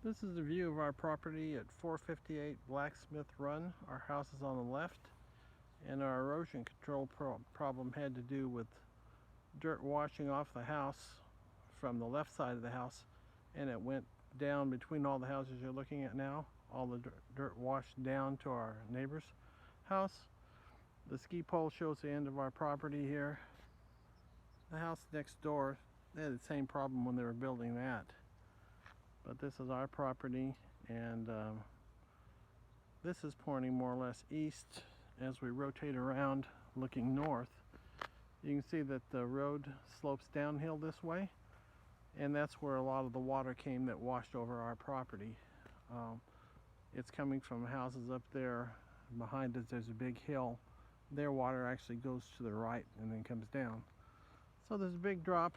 This is the view of our property at 458 Blacksmith Run. Our house is on the left, and our erosion control problem had to do with dirt washing off the house from the left side of the house, and it went down between all the houses you're looking at now. All the dirt washed down to our neighbor's house. The ski pole shows the end of our property here. The house next door, they had the same problem when they were building that. But this is our property, and this is pointing more or less east. As we rotate around looking north, you can see that the road slopes downhill this way, and that's where a lot of the water came that washed over our property. It's coming from houses up there. Behind us there's a big hill. Their water actually goes to the right and then comes down. So there's a big drop.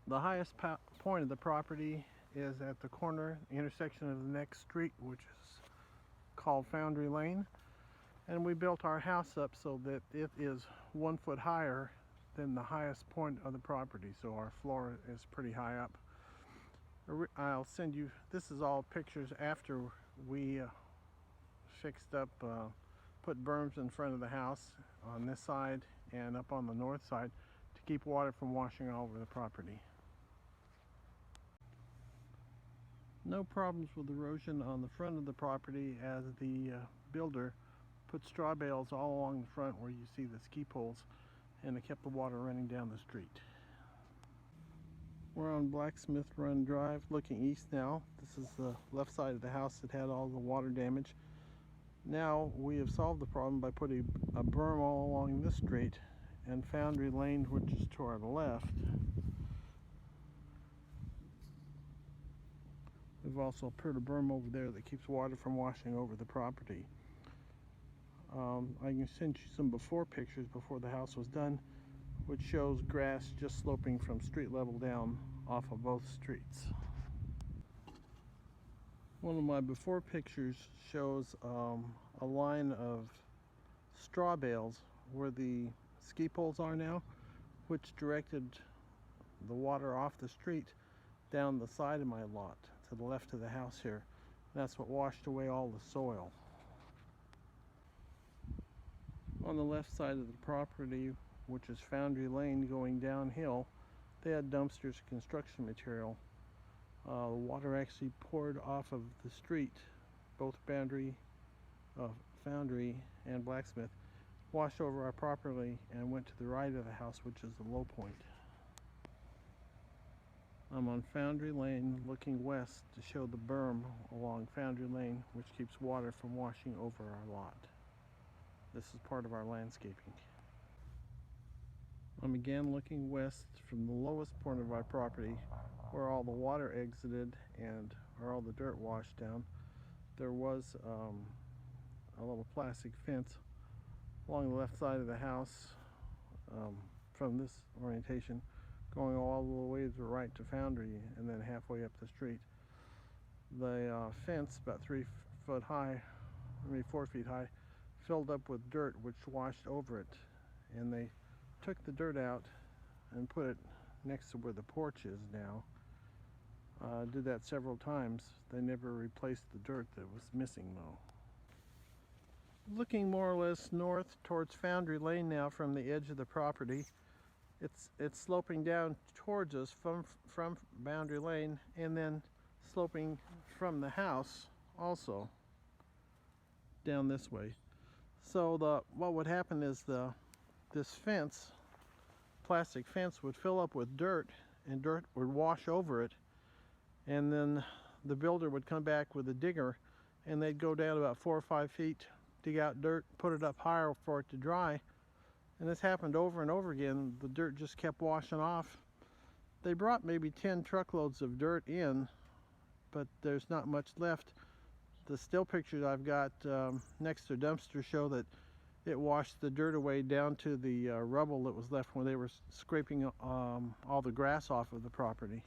The highest point of the property is at the corner intersection of the next street, which is called Foundry Lane, and we built our house up so that it is 1 foot higher than the highest point of the property, so our floor is pretty high up. I'll send you, this is all pictures after we fixed up, put berms in front of the house on this side and up on the north side to keep water from washing all over the property. No problems with erosion on the front of the property, as the builder put straw bales all along the front where you see the ski poles, and it kept the water running down the street. We're on Blacksmith Run Drive looking east now. This is the left side of the house that had all the water damage. Now we have solved the problem by putting a berm all along this street, and Foundry Lane, which is to our left. We've also put a berm over there that keeps water from washing over the property. I can send you some before pictures before the house was done, which shows grass just sloping from street level down off of both streets. One of my before pictures shows a line of straw bales where the ski poles are now, which directed the water off the street down the side of my lot to the left of the house here. That's what washed away all the soil. On the left side of the property, which is Foundry Lane going downhill, they had dumpsters of construction material. The water actually poured off of the street, both Foundry and Blacksmith, washed over our property and went to the right of the house, which is the low point. I'm on Foundry Lane looking west to show the berm along Foundry Lane, which keeps water from washing over our lot. This is part of our landscaping. I'm again looking west from the lowest point of our property, where all the water exited and where all the dirt washed down. There was a little plastic fence along the left side of the house from this orientation, going all the way to the right to Foundry and then halfway up the street. The fence, about 3 foot high, maybe 4 feet high, filled up with dirt which washed over it, and they took the dirt out and put it next to where the porch is now. Did that several times. They never replaced the dirt that was missing though. Looking more or less north towards Foundry Lane now from the edge of the property, it's sloping down towards us from Boundary Lane, and then sloping from the house also down this way. So what would happen is this fence, plastic fence, would fill up with dirt, and dirt would wash over it, and then the builder would come back with a digger, and they'd go down about 4 or 5 feet, dig out dirt, put it up higher for it to dry. And this happened over and over again. The dirt just kept washing off. They brought maybe 10 truckloads of dirt in, but there's not much left. The still pictures I've got next to dumpster show that it washed the dirt away down to the rubble that was left when they were scraping all the grass off of the property.